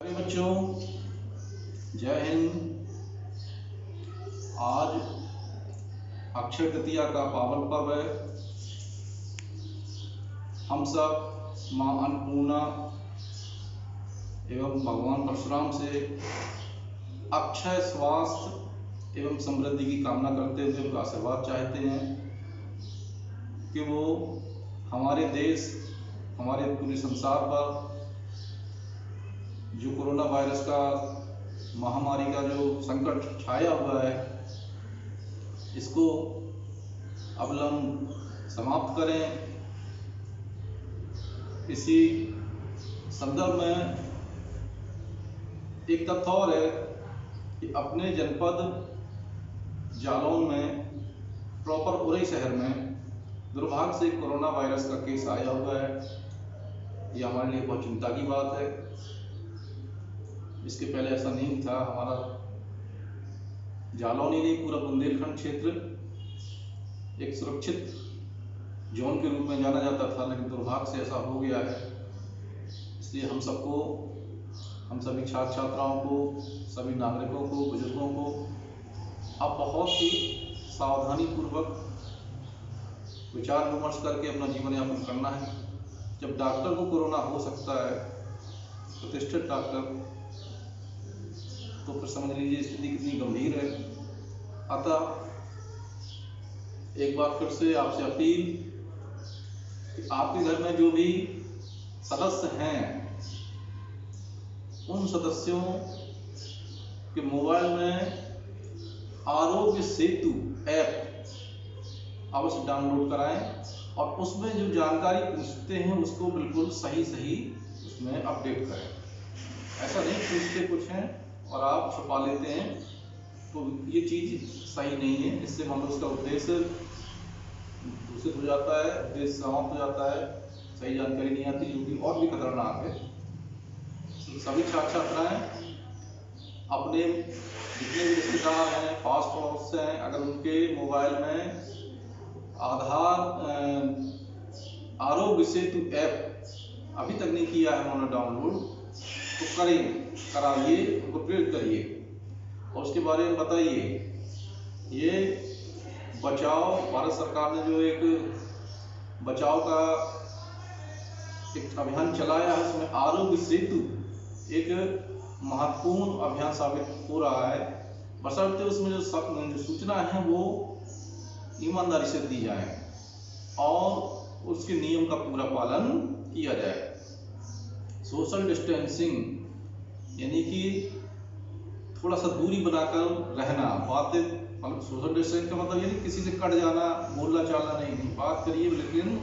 बच्चों, जय हिंद। आज अक्षय तृतीया का पावन पर्व है। हम सब माँ अन्नपूर्णा एवं भगवान परशुराम से अक्षय स्वास्थ्य एवं समृद्धि की कामना करते हुए उनका आशीर्वाद चाहते हैं कि वो हमारे देश, हमारे पूरे संसार पर जो कोरोना वायरस का महामारी का जो संकट छाया हुआ है, इसको अविलंब समाप्त करें। इसी संदर्भ में एक तथ्य और है कि अपने जनपद जालौन में प्रॉपर उरई शहर में दुर्भाग्य से कोरोना वायरस का केस आया हुआ है। ये हमारे लिए बहुत चिंता की बात है। इसके पहले ऐसा नहीं था। हमारा जालौन ही नहीं, पूरा बुंदेलखंड क्षेत्र एक सुरक्षित जोन के रूप में जाना जाता था, लेकिन दुर्भाग्य से ऐसा हो गया है। इसलिए हम सबको, हम सभी छात्र छात्राओं को, सभी नागरिकों को, बुजुर्गों को अब बहुत ही सावधानी पूर्वक विचार विमर्श करके अपना जीवन यापन करना है। जब डॉक्टर को कोरोना हो सकता है, प्रतिष्ठित डॉक्टर, तो फिर समझ लीजिए स्थिति कितनी गंभीर है। अतः एक बार फिर से आपसे अपील कि आपके घर में जो भी सदस्य हैं, उन सदस्यों के मोबाइल में आरोग्य सेतु ऐप अवश्य डाउनलोड कराएं और उसमें जो जानकारी पूछते हैं उसको बिल्कुल सही उसमें अपडेट करें। ऐसा नहीं पूछते कुछ हैं और आप छुपा लेते हैं, तो ये चीज़ सही नहीं है। इससे मतलब उसका उद्देश्य दूषित हो जाता है, उद्देश्य समाप्त हो जाता है, सही जानकारी नहीं आती, जो कि और भी खतरनाक है। तो सभी छात्र छात्राएं अपने जितने भी रिश्तेदार हैं, पास पड़ोस से हैं, अगर उनके मोबाइल में आरोग्य सेतु ऐप अभी तक नहीं किया है उन्होंने डाउनलोड, तो कराइए, उनको प्रेरित करिए और उसके बारे में बताइए। ये बचाव, भारत सरकार ने जो एक बचाव का एक अभियान चलाया है, उसमें आरोग्य सेतु एक महत्वपूर्ण अभियान साबित हो रहा है। बशर्ते उसमें जो सूचना है वो ईमानदारी से दी जाए और उसके नियम का पूरा पालन किया जाए। सोशल डिस्टेंसिंग यानी कि थोड़ा सा दूरी बनाकर रहना। बातें मतलब सोशल डिस्टेंस का मतलब ये नहीं किसी से कट जाना, बोलना चालना नहीं, बात करिए, लेकिन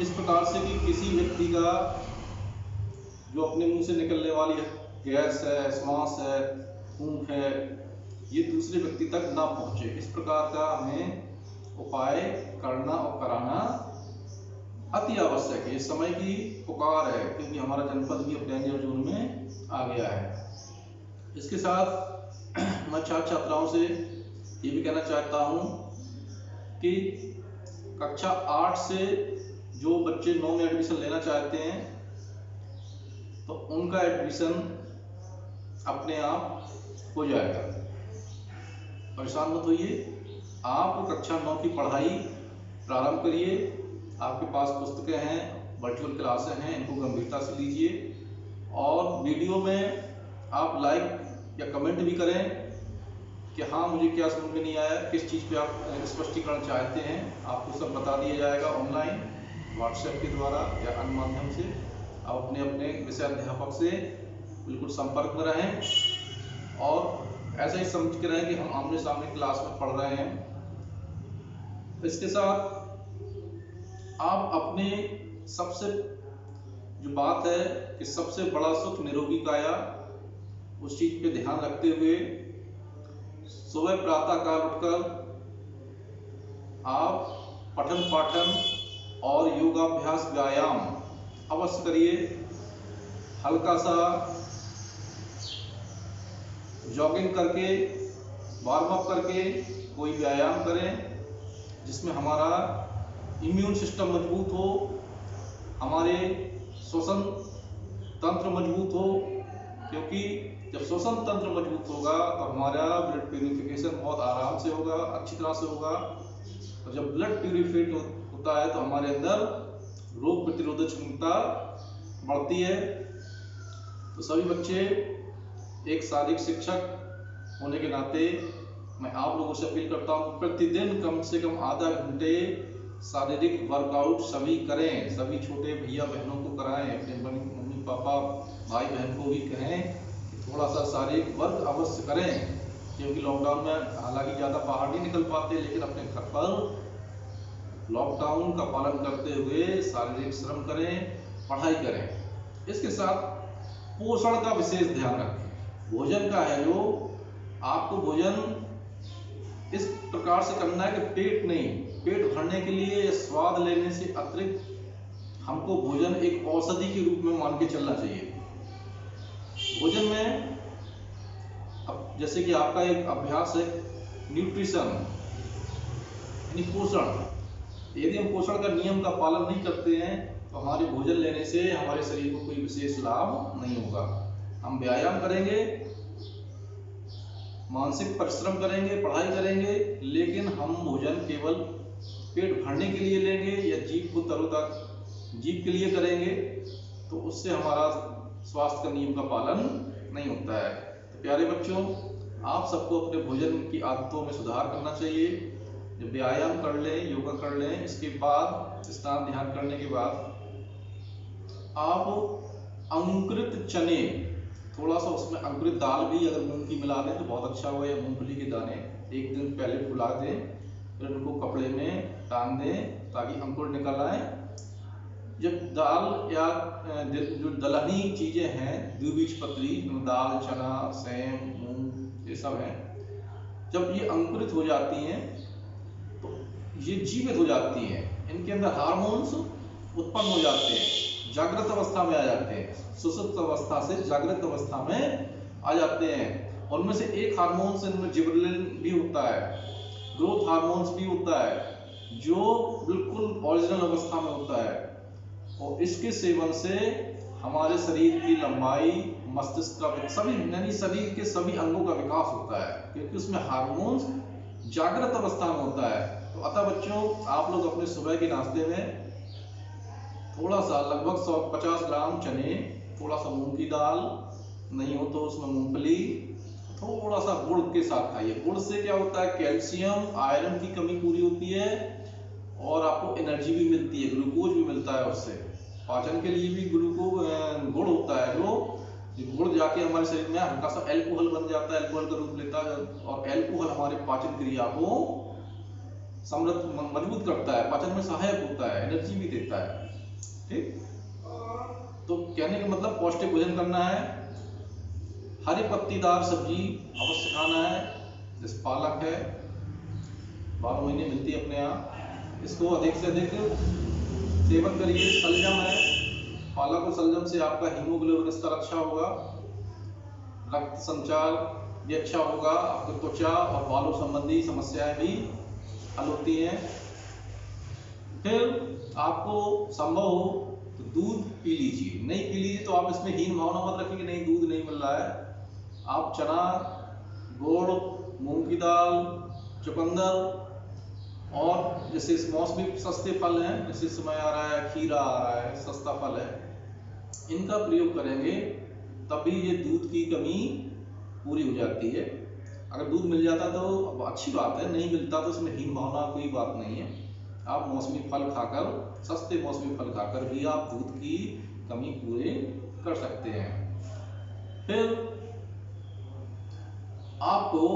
इस प्रकार से कि किसी व्यक्ति का जो अपने मुंह से निकलने वाली गैस है, श्वास है, फूंक है, ये दूसरे व्यक्ति तक ना पहुंचे। इस प्रकार का हमें उपाय करना और कराना अति आवश्यक है। इस समय की पुकार है, क्योंकि हमारा जनपद भी अब डेंजर जोन में आ गया है। इसके साथ मैं छात्र छात्राओं से ये भी कहना चाहता हूँ कि कक्षा 8 से जो बच्चे 9 में एडमिशन लेना चाहते हैं, तो उनका एडमिशन अपने आप हो जाएगा। परेशान मत होइए, आप कक्षा 9 की पढ़ाई प्रारंभ करिए। आपके पास पुस्तकें हैं, वर्चुअल क्लासें हैं, इनको गंभीरता से लीजिए और वीडियो में आप लाइक या कमेंट भी करें कि हाँ मुझे क्या समझ में नहीं आया, किस चीज़ पे आप स्पष्टीकरण चाहते हैं। आपको सब बता दिया जाएगा ऑनलाइन, व्हाट्सएप के द्वारा या अन्य माध्यम से। आप अपने अपने विषय अध्यापक से बिल्कुल संपर्क में रहें और ऐसा ही समझ के रहें कि हम आमने सामने क्लास में पढ़ रहे हैं। इसके साथ आप अपने सबसे जो बात है कि सबसे बड़ा सुख निरोगी काया, उस चीज पे ध्यान रखते हुए सुबह प्रातः काल उठकर आप पठन पाठन और योगाभ्यास व्यायाम अवश्य करिए। हल्का सा जॉगिंग करके, वार्म अप करके कोई व्यायाम करें जिसमें हमारा इम्यून सिस्टम मजबूत हो, हमारे श्वसन तंत्र मजबूत हो, क्योंकि जब श्वसन तंत्र मजबूत होगा तो हमारा ब्लड प्यूरिफिकेशन बहुत आराम से होगा, अच्छी तरह से होगा। और जब ब्लड प्यूरिफाइड होता है तो हमारे अंदर रोग प्रतिरोधक क्षमता बढ़ती है। तो सभी बच्चे, एक शारीरिक शिक्षक होने के नाते मैं आप लोगों से अपील करता हूँ प्रतिदिन कम से कम आधा घंटे शारीरिक वर्कआउट सभी करें। सभी छोटे भैया बहनों को कराएं, अपने मम्मी पापा भाई बहन को भी कहें कि थोड़ा सा शारीरिक वर्क अवश्य करें। क्योंकि लॉकडाउन में हालांकि ज़्यादा बाहर नहीं निकल पाते, लेकिन अपने घर पर लॉकडाउन का पालन करते हुए शारीरिक श्रम करें, पढ़ाई करें। इसके साथ पोषण का विशेष ध्यान रखें। भोजन का है जो आपको भोजन इस प्रकार से करना है कि पेट भरने के लिए या स्वाद लेने से अतिरिक्त हमको भोजन एक औषधि के रूप में मान के चलना चाहिए। भोजन में अब जैसे कि आपका एक अभ्यास है न्यूट्रिशन यानी पोषण। यदि हम पोषण का नियम का पालन नहीं करते हैं तो हमारे भोजन लेने से हमारे शरीर को कोई विशेष लाभ नहीं होगा। हम व्यायाम करेंगे, मानसिक परिश्रम करेंगे, पढ़ाई करेंगे, लेकिन हम भोजन केवल पेट भरने के लिए लेंगे या जीभ को जीभ के लिए करेंगे तो उससे हमारा स्वास्थ्य का नियम का पालन नहीं होता है। तो प्यारे बच्चों, आप सबको अपने भोजन की आदतों में सुधार करना चाहिए। जब व्यायाम कर लें, योगा कर लें, इसके बाद स्नान ध्यान करने के बाद आप अंकुरित चने, थोड़ा सा उसमें अंकुरित दाल भी अगर मूंग की मिला दें तो बहुत अच्छा होगा, या मूंगफली के दाने एक दिन पहले फुला दें, फिर उनको कपड़े में टांग दें ताकि अंकुर निकल आए। जब दाल या जो दलहनी चीजें हैं, द्विबीजपत्री, दाल, चना, सेम, मूंग, ये सब हैं, जब ये अंकुरित हो जाती हैं तो ये जीवित हो जाती हैं। इनके अंदर हार्मोन्स उत्पन्न हो जाते हैं, जागृत अवस्था में आ जाते हैं, सुषुप्त अवस्था से जागृत अवस्था में आ जाते हैं। उनमें से एक हार्मोन इनमें जिबरेलिन भी होता है, ग्रोथ हार्मोन्स भी होता है जो बिल्कुल ओरिजिनल अवस्था में होता है। और इसके सेवन से हमारे शरीर की लंबाई, मस्तिष्क का सभी यानी शरीर के सभी अंगों का विकास होता है, क्योंकि उसमें हार्मोन्स जागृत अवस्था में होता है। तो अतः बच्चों, आप लोग अपने सुबह के नाश्ते में थोड़ा सा लगभग 150 ग्राम चने, थोड़ा सा मूंग की दाल, नहीं हो तो उसमें मूंगफली, थोड़ा सा गुड़ के साथ खाइए। गुड़ से क्या होता है, कैल्शियम, आयरन की कमी पूरी होती है और आपको एनर्जी भी मिलती है, ग्लूकोज भी मिलता है उससे। पाचन के लिए भी गुड़ होता है, जो गुड़ जाके हमारे शरीर में हल्का सा एल्कोहल बन जाता है, एल्कोहल का रूप लेता है, और एल्कोहल हमारे पाचन क्रिया को समृद्ध मजबूत करता है, पाचन में सहायक होता है, एनर्जी भी देता है। ठीक, तो कहने का मतलब पौष्टिक भोजन करना है, हरी पत्तीदार सब्जी अवश्य खाना है, जैसे पालक है, 12 महीने मिलती है अपने यहाँ, इसको अधिक से अधिक सेवन करिए। शलजम है, पालक और शलजम से आपका हीमोग्लोबिन स्तर अच्छा होगा, रक्त संचार भी अच्छा होगा, आपकी त्वचा और बालों संबंधी समस्याएं भी हल होती हैं। फिर आपको संभव हो तो दूध पी लीजिए, नहीं पी लीजिए तो आप इसमें हीन भावना मत रखिए कि नहीं दूध नहीं मिल रहा है। आप चना, गुड़, मूंग की दाल, चुकंदर और जैसे इस मौसमी सस्ते फल हैं, जैसे समय आ रहा है, खीरा आ रहा है, सस्ता फल है, इनका प्रयोग करेंगे तभी ये दूध की कमी पूरी हो जाती है। अगर दूध मिल जाता तो अच्छी बात है, नहीं मिलता तो इसमें हीन भावना कोई बात नहीं है। आप मौसमी फल खाकर, सस्ते मौसमी फल खाकर भी आप दूध की कमी पूरी कर सकते हैं। फिर आपको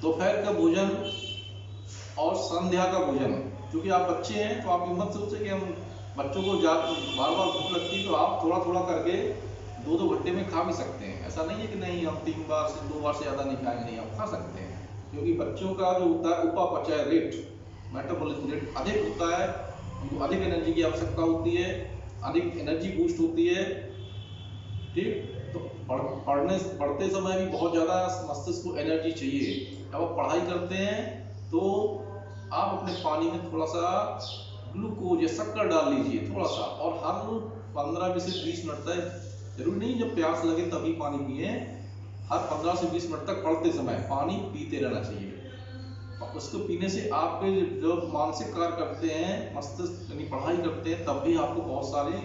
दोपहर का भोजन और संध्या का भोजन, क्योंकि आप बच्चे हैं तो आप मत सोचे कि हम बच्चों को बार बार भूख लगती है तो आप थोड़ा थोड़ा करके 2-2 घंटे में खा भी सकते हैं। ऐसा नहीं है कि नहीं हम 3 बार से 2 बार से ज़्यादा नहीं खाएंगे, नहीं, आप खा सकते हैं, क्योंकि बच्चों का जो होता है उपापचय रेट, मेटाबॉलिज्म रेट अधिक होता है, उनको अधिक एनर्जी की आवश्यकता होती है, अधिक एनर्जी बूस्ट होती है। ठीक, तो पढ़ते समय भी बहुत ज़्यादा मस्तिष्क को एनर्जी चाहिए। जब आप पढ़ाई करते हैं तो आप अपने पानी में थोड़ा सा ग्लूकोज या शक्कर डाल लीजिए थोड़ा सा, और हर 15 से 20 मिनट तक जरूरी नहीं जब प्यास लगे तभी पानी पिए, हर 15 से 20 मिनट तक पढ़ते समय पानी पीते रहना चाहिए। और उसको पीने से आपके जो मानसिक कार्य करते हैं, मस्तिष्क यानी पढ़ाई करते हैं, तब भी आपको बहुत सारी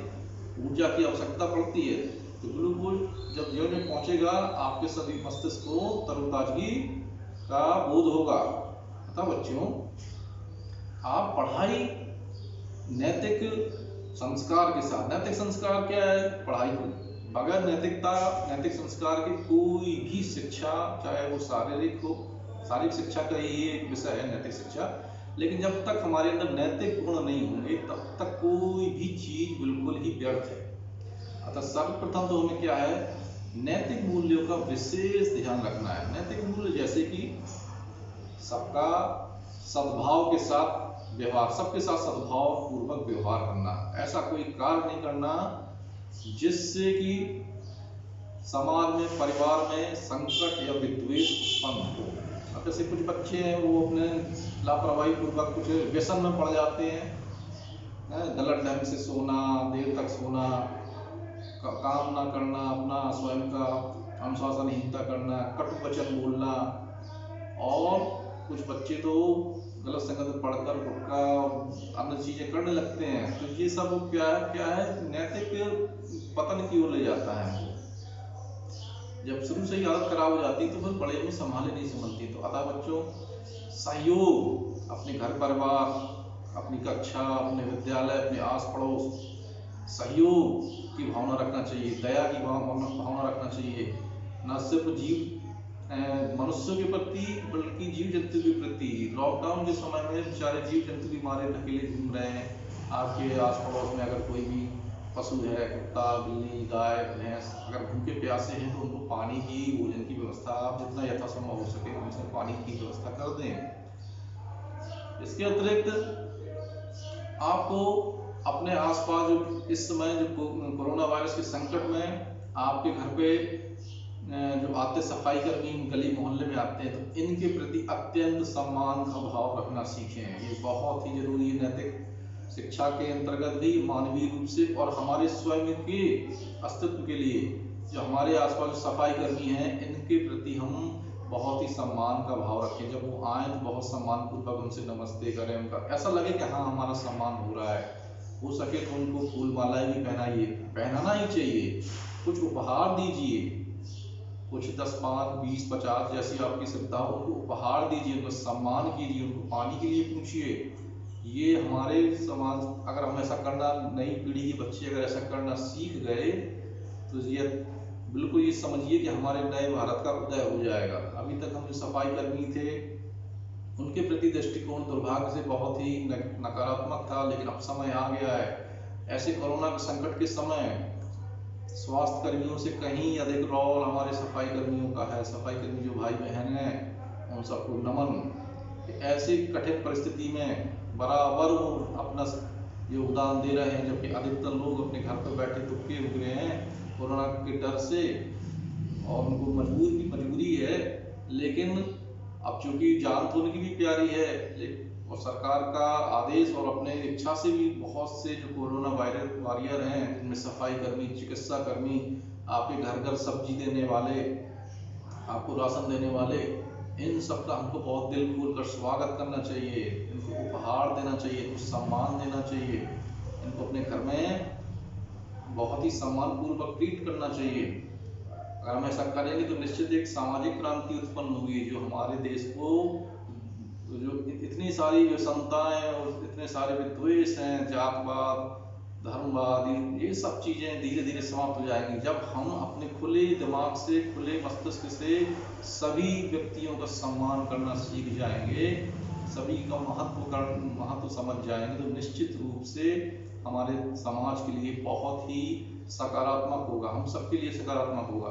ऊर्जा की आवश्यकता पड़ती है। तो ग्लूकोज जब जीवन में पहुंचेगा आपके सभी मस्तिष्क को तरोताजगी का बोध होगा। अतः बच्चों, आप पढ़ाई नैतिक संस्कार के साथ, नैतिक संस्कार क्या है? पढ़ाई को बगैर नैतिक संस्कार की कोई भी शिक्षा, चाहे वो शारीरिक हो, शारीरिक शिक्षा का ही एक विषय है नैतिक शिक्षा, लेकिन जब तक हमारे अंदर नैतिक गुण नहीं होंगे तब तक कोई भी चीज बिल्कुल ही व्यर्थ है। अतः सर्वप्रथम तो हमें क्या है, नैतिक मूल्यों का विशेष ध्यान रखना है। नैतिक मूल्य जैसे कि सबका सद्भाव के साथ व्यवहार, सबके साथ सद्भाव पूर्वक व्यवहार करना, ऐसा कोई कार्य नहीं करना जिससे कि समाज में, परिवार में संकट या विद्वेष उत्पन्न हो। अब जैसे कुछ बच्चे हैं वो अपने लापरवाही पूर्वक कुछ व्यसन में पड़ जाते हैं, गलत ढंग से सोना, देर तक सोना, काम ना करना, अपना स्वयं का अनुशासनहीनता करना, कटु वचन बोलना, और कुछ बच्चे तो गलत संगत में पढ़कर गुटखा अन्य चीजें करने लगते हैं। तो ये सब क्या है नैतिक पतन की ओर ले जाता है हमको। जब शुरू से ही आदत खराब हो जाती तो फिर बड़े में संभाले नहीं संभलती। तो अतः बच्चों, सहयोग अपने घर परिवार, अपनी कक्षा, अपने विद्यालय, अपने आस पड़ोस, सहयोग की भावना रखना चाहिए, दया की भावना रखना चाहिए, न सिर्फ मनुष्यों के प्रति बल्कि जीव जंतु के प्रति। लॉकडाउन के समय में बेचारे जीव जंतु भी मारे ढकेले घूम रहे हैं। आपके आस पड़ोस में अगर कोई भी पशु है, कुत्ता, बिल्ली, गाय, भैंस, अगर भूखे प्यासे हैं तो उनको पानी की, भोजन की व्यवस्था आप जितना यथासंभव हो सके उनसे पानी की व्यवस्था कर दें। इसके अतिरिक्त आपको अपने आसपास जो इस समय जो कोरोना वायरस के संकट में आपके घर पे जो आते सफाई कर्मी गली मोहल्ले में आते हैं, तो इनके प्रति अत्यंत सम्मान का भाव रखना सीखें। ये बहुत ही जरूरी है नैतिक शिक्षा के अंतर्गत भी, मानवीय रूप से, और हमारे स्वयं के अस्तित्व के लिए जो हमारे आसपास जो सफाई कर्मी हैं इनके प्रति हम बहुत ही सम्मान का भाव रखें। जब वो आए तो बहुत सम्मान पूर्वक उनसे नमस्ते करें, उनका ऐसा लगे कि हाँ हमारा सम्मान हो रहा है। हो सके तो उनको फूल मालाएं भी पहनाइए, पहनाना ही चाहिए, कुछ उपहार दीजिए, कुछ 10, 5, 20, 50 जैसी आपकी श्रद्धा हो, उनको उपहार दीजिए, उनको सम्मान कीजिए, उनको पानी के लिए पूछिए। ये हमारे समाज, अगर हम ऐसा करना, नई पीढ़ी के बच्चे अगर ऐसा करना सीख गए तो ये बिल्कुल ये समझिए कि हमारे नए भारत का उदय हो जाएगा। अभी तक हम जो सफाई कर्मी थे उनके प्रति दृष्टिकोण दुर्भाग्य से बहुत ही नकारात्मक था, लेकिन अब समय आ गया है। ऐसे कोरोना के संकट के समय स्वास्थ्य कर्मियों से कहीं अधिक रोल हमारे सफाई कर्मियों का है। सफाई कर्मी जो भाई बहन हैं उन सबको नमन। ऐसी कठिन परिस्थिति में बराबर वो अपना योगदान दे रहे हैं, जबकि अधिकतर लोग अपने घर पर बैठे दुबके उग रहे हैं कोरोना के डर से, और उनको मजबूरी है। लेकिन अब चूंकि जान तो उनकी भी प्यारी है, और सरकार का आदेश और अपने इच्छा से भी बहुत से जो कोरोना वायरस वॉरियर हैं, जिनमें सफाई कर्मी, चिकित्सा कर्मी, आपके घर घर सब्जी देने वाले, आपको राशन देने वाले, इन सब का हमको बहुत दिल खोल कर स्वागत करना चाहिए, इनको उपहार देना चाहिए, इनको सम्मान देना चाहिए, इनको अपने घर में बहुत ही सम्मान पूर्वक ट्रीट करना चाहिए। अगर हम ऐसा करेंगे तो निश्चित एक सामाजिक क्रांति उत्पन्न होगी, जो हमारे देश को, जो इतनी सारी विषमताएं और इतने सारे विद्वेष हैं, जातवाद, धर्मवाद, ये सब चीजें धीरे धीरे समाप्त हो जाएंगी जब हम अपने खुले दिमाग से, खुले मस्तिष्क से सभी व्यक्तियों का सम्मान करना सीख जाएंगे, सभी का महत्व समझ जाएंगे, तो निश्चित रूप से हमारे समाज के लिए बहुत ही सकारात्मक होगा, हम सबके लिए सकारात्मक होगा।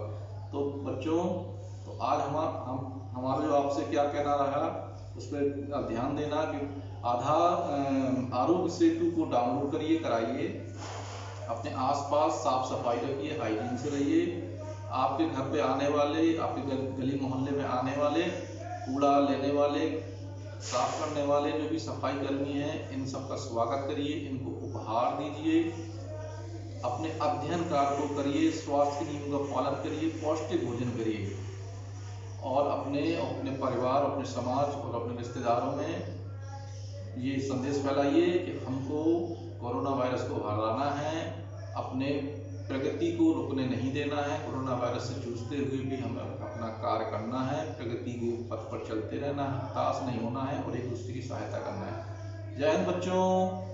तो बच्चों, तो आज हमारा जो आपसे क्या कहना रहा उस पर ध्यान देना कि आरोग्य सेतु को डाउनलोड कराइए, अपने आसपास साफ सफाई रखिए, हाइजीन से रहिए। आपके घर पे आने वाले, आपके गली मोहल्ले में आने वाले, कूड़ा लेने वाले, साफ करने वाले जो भी सफाई कर्मी हैं, इन सब का स्वागत करिए, इनको उपहार दीजिए, अपने अध्ययन कार्य को करिए, स्वास्थ्य के नियमों का पालन करिए, पौष्टिक भोजन करिए और अपने परिवार, अपने समाज और अपने रिश्तेदारों में ये संदेश फैलाइए कि हमको कोरोना वायरस को हराना है, अपने प्रगति को रुकने नहीं देना है, कोरोना वायरस से जूझते हुए भी हमें अपना कार्य करना है, प्रगति के पथ पर चलते रहना है, हताश नहीं होना है और एक दूसरे की सहायता करना है। जय हिंद बच्चों।